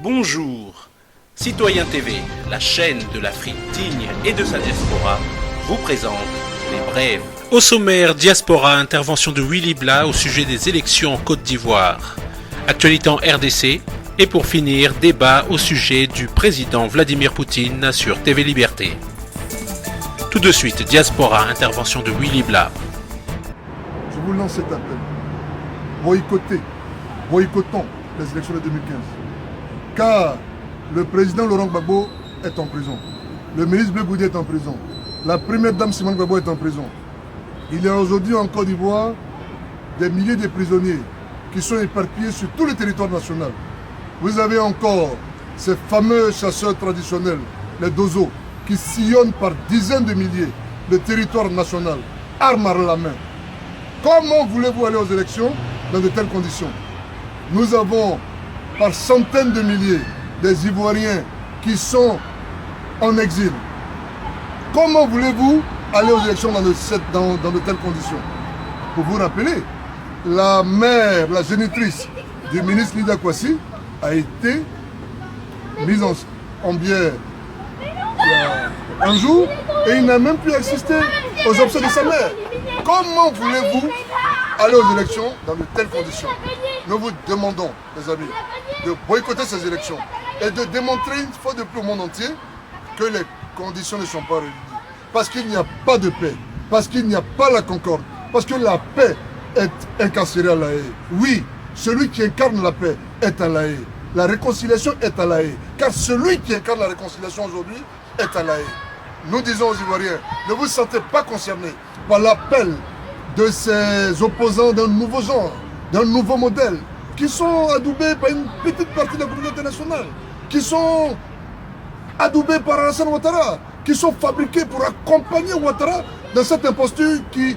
Bonjour. Citoyen TV, la chaîne de l'Afrique digne et de sa diaspora, vous présente les brèves. Au sommaire, diaspora, intervention de Willy Blah au sujet des élections en Côte d'Ivoire. Actualité en RDC. Et pour finir, débat au sujet du président Vladimir Poutine sur TV Liberté. Tout de suite, diaspora, intervention de Willy Blah. Je vous lance cet appel. Boycottons les élections de 2015. Car le président Laurent Gbagbo est en prison. Le ministre Blé Goudé est en prison. La première dame Simone Gbagbo est en prison. Il y a aujourd'hui en Côte d'Ivoire des milliers de prisonniers qui sont éparpillés sur tout le territoire national. Vous avez encore ces fameux chasseurs traditionnels, les Dozo, qui sillonnent par dizaines de milliers le territoire national, armes à la main. Comment voulez-vous aller aux élections dans de telles conditions? Nous avons par centaines de milliers des Ivoiriens qui sont en exil. Comment voulez-vous aller aux élections dans de telles conditions? Pour vous rappeler, la mère, la génitrice du ministre Lida Kwasi a été mise en bière un jour et il n'a même pu assister aux obsèques de sa mère. Comment voulez-vous aller aux élections dans de telles conditions? Nous vous demandons, mes amis, de boycotter ces élections et de démontrer une fois de plus au monde entier que les conditions ne sont pas réunies. Parce qu'il n'y a pas de paix, parce qu'il n'y a pas la concorde, parce que la paix est incarcérée à La Haye. Oui, celui qui incarne la paix est à La Haye. La réconciliation est à La Haye. Car celui qui incarne la réconciliation aujourd'hui est à La Haye. Nous disons aux Ivoiriens, ne vous sentez pas concernés par l'appel de ces opposants d'un nouveau genre, d'un nouveau modèle, qui sont adoubés par une petite partie de la communauté internationale, qui sont adoubés par Alassane Ouattara, qui sont fabriqués pour accompagner Ouattara dans cette imposture qui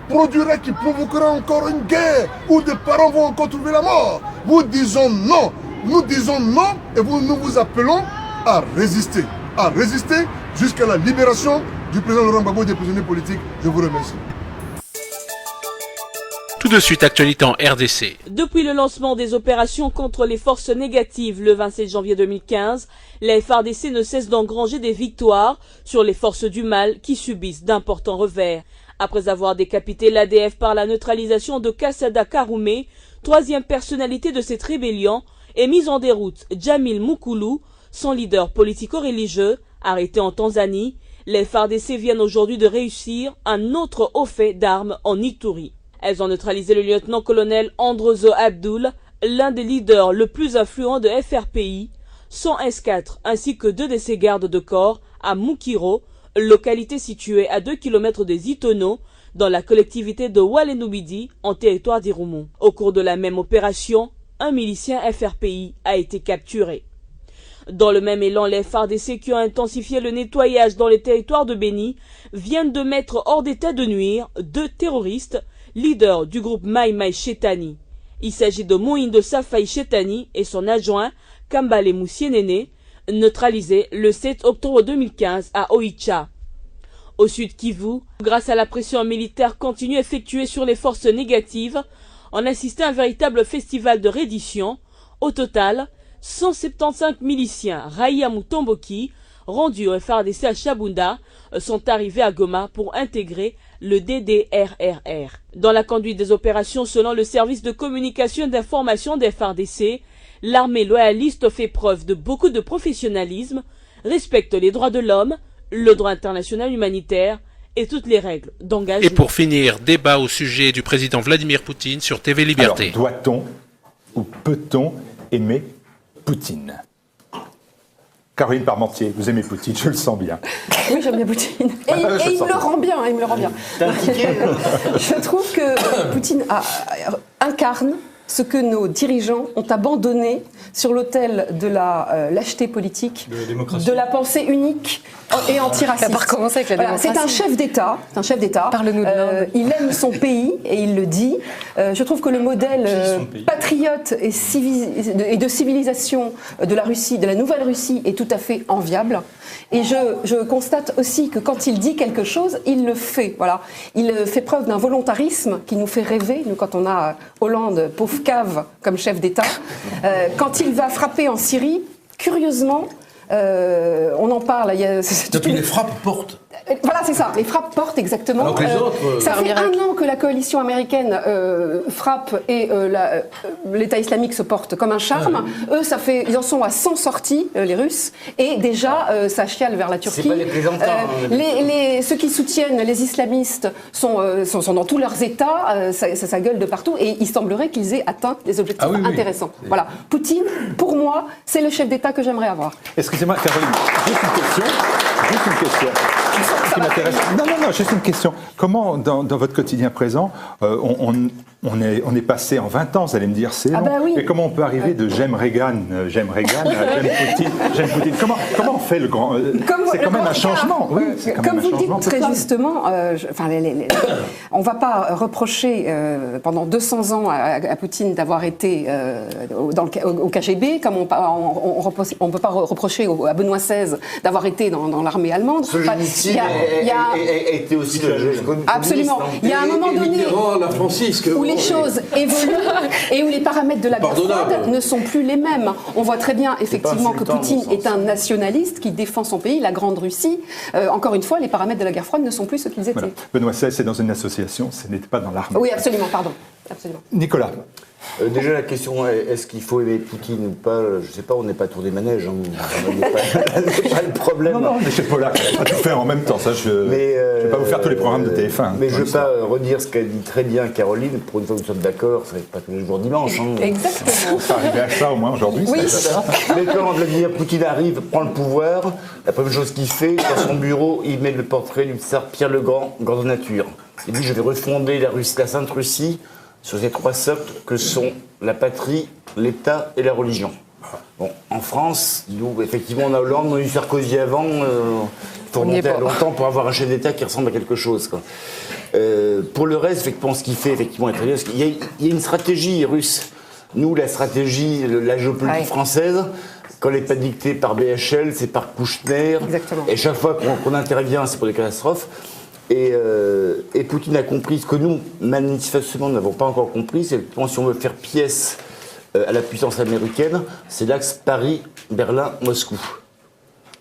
provoquera encore une guerre où des parents vont encore trouver la mort. Nous disons non et nous vous appelons à résister jusqu'à la libération du président Laurent Gbagbo et des prisonniers politiques. Je vous remercie. Tout de suite, actualité en RDC. Depuis le lancement des opérations contre les forces négatives le 27 janvier 2015, la FARDC ne cesse d'engranger des victoires sur les forces du mal qui subissent d'importants revers. Après avoir décapité l'ADF par la neutralisation de Kassada Karoumé, troisième personnalité de cette rébellion, et mis en déroute Djamil Moukoulou, son leader politico-religieux, arrêté en Tanzanie, les FARDC viennent aujourd'hui de réussir un autre haut fait d'armes en Ituri. Elles ont neutralisé le lieutenant-colonel Androzo Abdoul, l'un des leaders le plus influents de FRPI, son S4 ainsi que 2 de ses gardes de corps à Moukiro, localité située à 2 km des Itono, dans la collectivité de Walenubidi, en territoire d'Irumu. Au cours de la même opération, un milicien FRPI a été capturé. Dans le même élan, les FARDC qui ont intensifié le nettoyage dans les territoires de Béni viennent de mettre hors d'état de nuire 2 terroristes, leaders du groupe Mai Mai Chetani. Il s'agit de Mohindo Safai Chetani et son adjoint Kambale Moussienene, neutralisés le 7 octobre 2015 à Oicha. Au sud Kivu, grâce à la pression militaire continue effectuée sur les forces négatives, on assistait à un véritable festival de reddition. Au total, 175 miliciens Raïa Mutomboki, rendus au FARDC à Chabunda, sont arrivés à Goma pour intégrer le DDRRR. Dans la conduite des opérations, selon le service de communication et d'information des FARDC, l'armée loyaliste fait preuve de beaucoup de professionnalisme, respecte les droits de l'homme, le droit international humanitaire et toutes les règles d'engagement. Et pour finir, débat au sujet du président Vladimir Poutine sur TV Liberté. Alors, doit-on ou peut-on aimer Poutine? Caroline Parmentier, vous aimez Poutine, je le sens bien. Oui, j'aime bien Poutine. Et il me le rend bien, il me le rend bien. Je trouve que Poutine incarne ce que nos dirigeants ont abandonné sur l'autel de la lâcheté politique, de la pensée unique et antiraciste. Par commencer avec la démocratie. C'est un chef d'État. Parle-nous de l'Inde. Il aime son pays et il le dit. Je trouve que le modèle patriote et de civilisation de la Russie, de la nouvelle Russie, est tout à fait enviable. Et je constate aussi que quand il dit quelque chose, il le fait. Voilà. Il fait preuve d'un volontarisme qui nous fait rêver, nous, quand on a Hollande, pauvre cave comme chef d'État, quand il va frapper en Syrie, curieusement, on en parle. Depuis les frappes portent. Voilà, c'est ça, les frappes portent exactement. Alors que les autres, ça fait un an que la coalition américaine frappe et l'État islamique se porte comme un charme. Eux, ils en sont à 100 sorties, les Russes, et déjà, ça chiale vers la Turquie. C'est pas les plaisantins. Ceux qui soutiennent les islamistes sont dans tous leurs États, ça gueule de partout, et il semblerait qu'ils aient atteint des objectifs intéressants. Voilà, Poutine, pour moi, c'est le chef d'État que j'aimerais avoir. Excusez-moi, Caroline, juste une question. Ce qui m'intéresse. Non, juste une question. Comment, dans votre quotidien présent, on est passé en 20 ans, vous allez me dire, c'est long. Oui. Et comment on peut arriver de j'aime Reagan à j'aime Poutine. Comment on fait le grand... c'est quand même un changement. Oui, comme vous le dites très justement, on ne va pas reprocher pendant 200 ans à Poutine d'avoir été au KGB, comme on ne peut pas reprocher à Benoît XVI d'avoir été dans l'armée allemande. Il a été aussi absolument. Il y a un moment donné où les choses évoluent et où les paramètres de la guerre froide ne sont plus les mêmes. On voit très bien effectivement que Poutine est un nationaliste qui défend son pays, la Grande Russie. Encore une fois, les paramètres de la guerre froide ne sont plus ce qu'ils étaient. Voilà. Benoît XVI, c'est dans une association, ce n'était pas dans l'armée. Oui, absolument, pardon. Absolument. Nicolas. Déjà, la question est-ce qu'il faut aimer Poutine ou pas? Je ne sais pas, on n'est pas tour des manèges. On n'est pas le problème. Non, mais chez Polak, on ne va pas tout faire en même temps. Ça, je ne vais pas vous faire tous les programmes de TF1. Mais je ne veux pas redire ce qu'a dit très bien Caroline. Pour une fois que nous sommes d'accord, ça ne va pas tous les jours dimanche. Exactement. Ça arrive à ça au moins aujourd'hui. Oui. Mais quand Vladimir Poutine arrive, prend le pouvoir, la première chose qu'il fait, dans son bureau, il met le portrait du tsar Pierre le Grand, grande nature. Il dit: je vais refonder la Sainte Russie sur ces trois socles que sont la patrie, l'État et la religion. Bon, en France, nous, effectivement, on a Hollande, on a eu Sarkozy avant. Il faut remonter à longtemps pour avoir un chef d'État qui ressemble à quelque chose, quoi. Pour le reste, effectivement, ce qu'il fait, effectivement, est très bien. Il y a une stratégie russe. Nous, la stratégie, la géopolitique française, quand elle n'est pas dictée par BHL, c'est par Kouchner. Exactement. Et chaque fois qu'on intervient, c'est pour des catastrophes. Et Poutine a compris ce que nous, manifestement, n'avons pas encore compris, c'est que si on veut faire pièce à la puissance américaine, c'est l'axe Paris-Berlin-Moscou.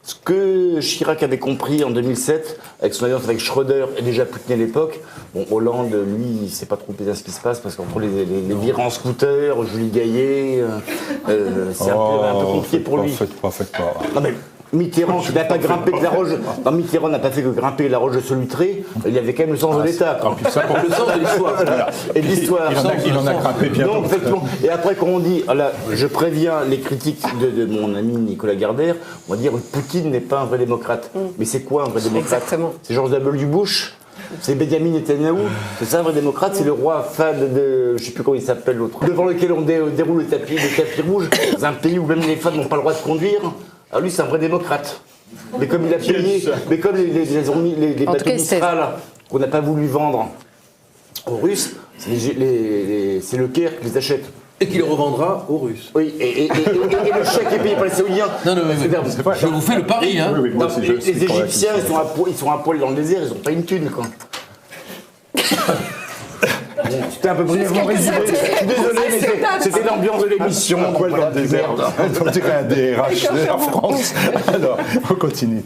Ce que Chirac avait compris en 2007, avec son alliance avec Schröder et déjà Poutine à l'époque, bon, Hollande, lui, il ne sait pas trop bien ce qui se passe, parce qu'entre les virées en scooter, Julie Gaillet, c'est un peu compliqué pour lui. Faites pas. Non, mais Mitterrand, qui n'a pas grimpé de la roche. Non, Mitterrand n'a pas fait que grimper la roche de Solutré. Il avait quand même le sens de l'État. Le sens de l'histoire. Et de l'histoire. Il en a grimpé bien. Donc, effectivement. Et après, quand on dit, là, je préviens les critiques de mon ami Nicolas Gardère, on va dire que Poutine n'est pas un vrai démocrate. Mais c'est quoi un vrai démocrate? Exactement. C'est George W. Bush. C'est Benjamin Netanyahu, c'est ça un vrai démocrate, c'est le roi fan de, je ne sais plus comment il s'appelle l'autre, devant lequel on déroule le tapis rouge, dans un pays où même les femmes n'ont pas le droit de conduire. Alors lui, c'est un vrai démocrate. Mais comme il a payé, mais comme les bateaux Mistral qu'on n'a pas voulu vendre aux Russes, c'est le Caire qui les achète. Et qui les revendra aux Russes. Oui, et le chèque est payé par les Saoudiens. Non, je vous fais le pari, hein. Oui, moi, les Égyptiens, ils sont à poil dans le désert, ils n'ont pas une thune, quoi. C'était un peu brièvement résumé. Je suis désolé, mais c'était l'ambiance de l'émission. Un poil dans le désert. On dirait un DRH de la France. Alors, on continue.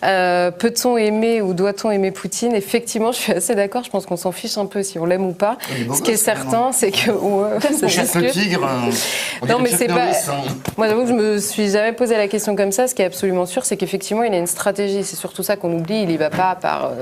Peut-on aimer ou doit-on aimer Poutine? Effectivement, je suis assez d'accord. Je pense qu'on s'en fiche un peu si on l'aime ou pas. Ce qui est certain, c'est que on chasse le tigre. Non, mais c'est pas. Moi, j'avoue que je me suis jamais posé la question comme ça. Ce qui est absolument sûr, c'est qu'effectivement, il a une stratégie. C'est surtout ça qu'on oublie. Il y va pas par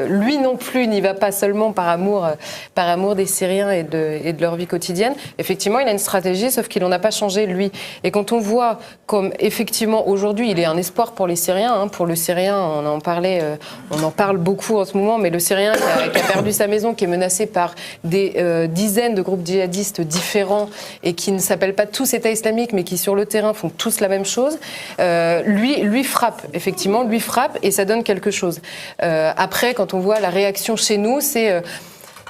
lui non plus, n'y va pas seulement par amour des Syriens et de leur vie quotidienne. Effectivement, il a une stratégie, sauf qu'il n'en a pas changé, lui. Et quand on voit comme, effectivement, aujourd'hui, il est un espoir pour les Syriens. Hein. Pour le Syrien, on en parle beaucoup en ce moment, mais le Syrien qui a perdu sa maison, qui est menacé par des dizaines de groupes djihadistes différents et qui ne s'appellent pas tous État islamique, mais qui, sur le terrain, font tous la même chose, lui frappe, effectivement, et ça donne quelque chose. Après, quand on voit la réaction chez nous, c'est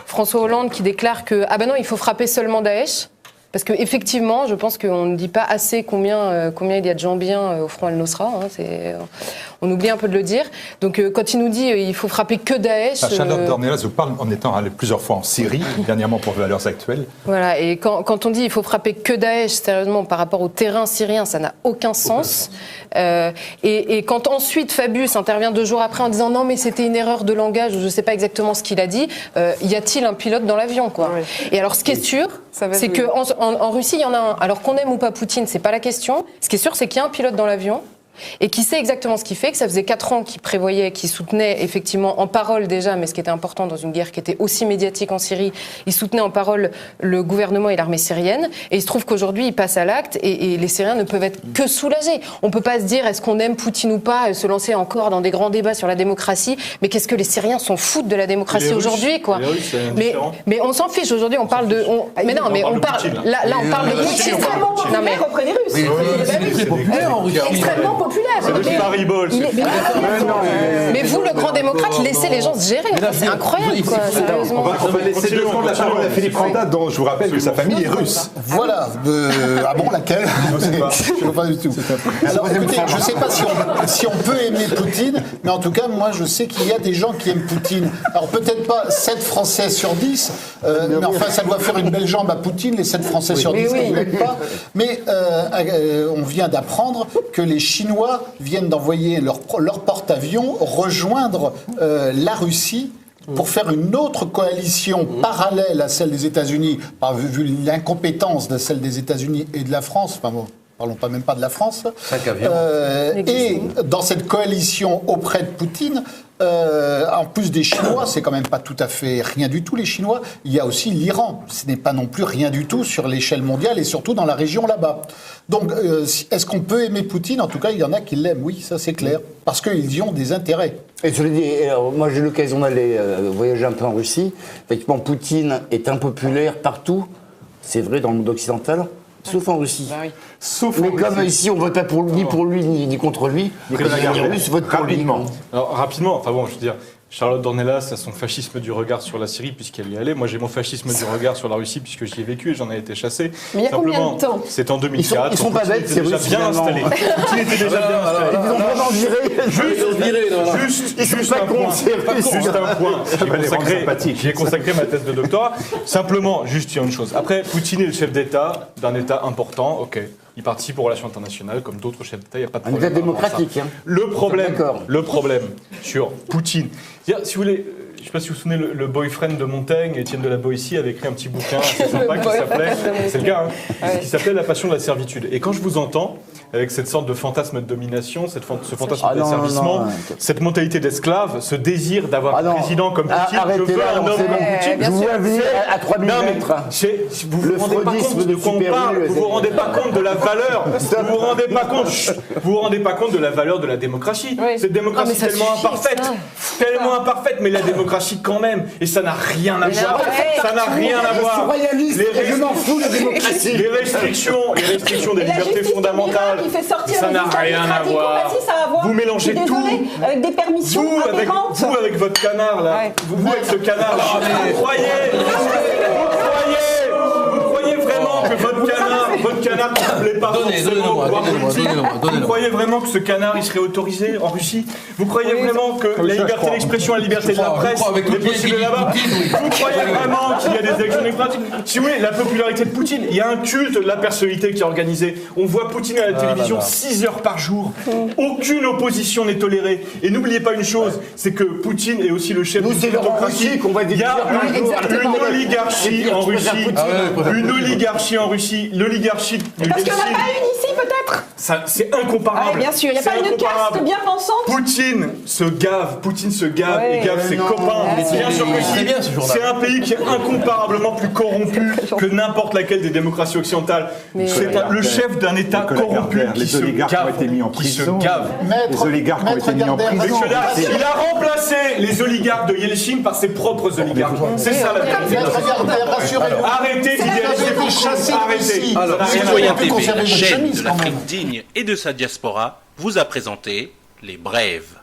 François Hollande qui déclare que non, il faut frapper seulement Daesh. Parce qu'effectivement, je pense qu'on ne dit pas assez combien il y a de gens bien au front Al-Nosra. On oublie un peu de le dire. Donc quand il nous dit il faut frapper que Daesh... Charlotte Dornelas vous parle en étant allé plusieurs fois en Syrie, dernièrement pour Valeurs Actuelles. Voilà, et quand on dit il faut frapper que Daesh, sérieusement, par rapport au terrain syrien, ça n'a aucun sens. Et quand ensuite Fabius intervient 2 jours après en disant non mais c'était une erreur de langage, ou je ne sais pas exactement ce qu'il a dit, y a-t-il un pilote dans l'avion, quoi. Oui. Et alors ce qui est sûr, c'est qu'en Russie, il y en a un. Alors qu'on aime ou pas Poutine, c'est pas la question. Ce qui est sûr, c'est qu'il y a un pilote dans l'avion et qui sait exactement ce qu'il fait, que ça faisait 4 ans qu'il prévoyait, qu'il soutenait effectivement en parole déjà, mais ce qui était important dans une guerre qui était aussi médiatique en Syrie, il soutenait en parole le gouvernement et l'armée syrienne, et il se trouve qu'aujourd'hui il passe à l'acte et les Syriens ne peuvent être que soulagés. On peut pas se dire est-ce qu'on aime Poutine ou pas, et se lancer encore dans des grands débats sur la démocratie, mais qu'est-ce que les Syriens s'en foutent de la démocratie aujourd'hui, quoi. Mais on s'en fiche, aujourd'hui on parle de... Mais non, mais on parle... Là on parle de Poutine. Non mais auprès des Russes. C'est très populaire en Russie. Extrêmement populaire. Mais vous, le grand démocrate, laissez les gens se gérer. C'est incroyable, quoi, sérieusement. On va laisser 2 secondes la parole à Philippe Randa, dont je vous rappelle que sa famille est russe. Voilà. Ah bon, laquelle? Je ne vois pas du tout. Alors écoutez, je ne sais pas si on peut aimer Poutine, mais en tout cas, moi, je sais qu'il y a des gens qui aiment Poutine. Alors peut-être pas 7 Français sur 10, mais enfin, ça doit faire une belle jambe à Poutine, les 7 Français sur 10 qui ne l'aiment pas. Mais on vient d'apprendre que les Chinois viennent d'envoyer leur porte-avions rejoindre la Russie pour faire une autre coalition parallèle à celle des États-Unis, vu l'incompétence de celle des États-Unis et de la France. Enfin bon, parlons pas même pas de la France. 5 avions. Et dans cette coalition auprès de Poutine, en plus des Chinois, c'est quand même pas tout à fait rien du tout les Chinois, il y a aussi l'Iran. Ce n'est pas non plus rien du tout sur l'échelle mondiale et surtout dans la région là-bas. Donc est-ce qu'on peut aimer Poutine? En tout cas, il y en a qui l'aiment, oui, ça c'est clair, parce qu'ils y ont des intérêts. Et je l'ai dit, moi j'ai eu l'occasion d'aller voyager un peu en Russie. Effectivement, Poutine est impopulaire partout, c'est vrai dans le monde occidental, sauf en Russie. Bah oui. Mais comme ici on ne vote pas ni pour lui ni contre lui, les Russes votent pour lui. Alors rapidement, enfin bon, je veux dire, Charlotte Dornelas a son fascisme du regard sur la Syrie puisqu'elle y allait. Moi, j'ai mon fascisme du regard sur la Russie puisque j'y ai vécu et j'en ai été chassé. Mais il y a combien de temps? C'est en 2004. Ils sont pas bêtes, c'est déjà bien installé. Poutine était déjà bien installé. Ils ont vraiment viré. Juste un point. J'y ai consacré ma thèse de doctorat. Simplement, juste une chose. Après, Poutine est le chef d'État d'un État important, ok. Il participe aux relations internationales comme d'autres chefs d'État, il n'y a pas de problème. Un État démocratique. Hein. Le problème sur Poutine, si vous voulez, je ne sais pas si vous vous souvenez, le boyfriend de Montaigne, Étienne de la Boétie, avait écrit un petit bouquin assez sympa qui s'appelait, c'est le gars, qui s'appelait La passion de la servitude. Et quand je vous entends, avec cette sorte de fantasme de domination, ce fantasme d'asservissement, cette mentalité d'esclave, ce désir d'avoir un président comme Poutine, je veux un homme comme Poutine. Je vous vois venir à 3000 mètres. Vous vous rendez pas compte de quoi on parle, vous vous rendez pas compte de la valeur, vous vous rendez pas compte de la valeur de la démocratie. Cette démocratie tellement imparfaite, mais la démocratie quand même, et ça n'a rien à voir. Ça n'a rien à voir. Je m'en fous de la démocratie. Les restrictions des libertés fondamentales. Ça n'a rien à voir. Vous mélangez tout. Avec des permissions aberrantes. Vous avec votre canard là. Vous avec ce canard là. Vous croyez vraiment que votre canard qui ne plaît pas forcément. Vous croyez vraiment que ce canard il serait autorisé en Russie? Vous croyez vraiment que la liberté d'expression, la liberté de la presse est possible là-bas? Vous croyez vraiment qu'il y a des élections démocratiques? Si vous voulez, la popularité de Poutine, il y a un culte de la personnalité qui est organisé. On voit Poutine à la télévision 6 heures par jour. Aucune opposition n'est tolérée. Et n'oubliez pas une chose, c'est que Poutine est aussi le chef d'une plutocratie. Il y a une oligarchie en Russie. L'oligarchie. Parce qu'il n'y en a pas une ici, peut-être? C'est incomparable. Bien sûr, il n'y a pas une caste bien pensante. Poutine se gave et gave ses copains. Bien sûr que c'est un pays qui est incomparablement plus corrompu que n'importe laquelle des démocraties occidentales. C'est le chef d'un État corrompu qui se gave. Les oligarques ont été mis en prison. Il a remplacé les oligarques de Yeltsin par ses propres oligarques. C'est ça la vérité. Arrêtez d'idéaliser Poutine. Arrêtez. Alors, Citoyen TV, la chaîne de l'Afrique digne et de sa diaspora, vous a présenté Les Brèves.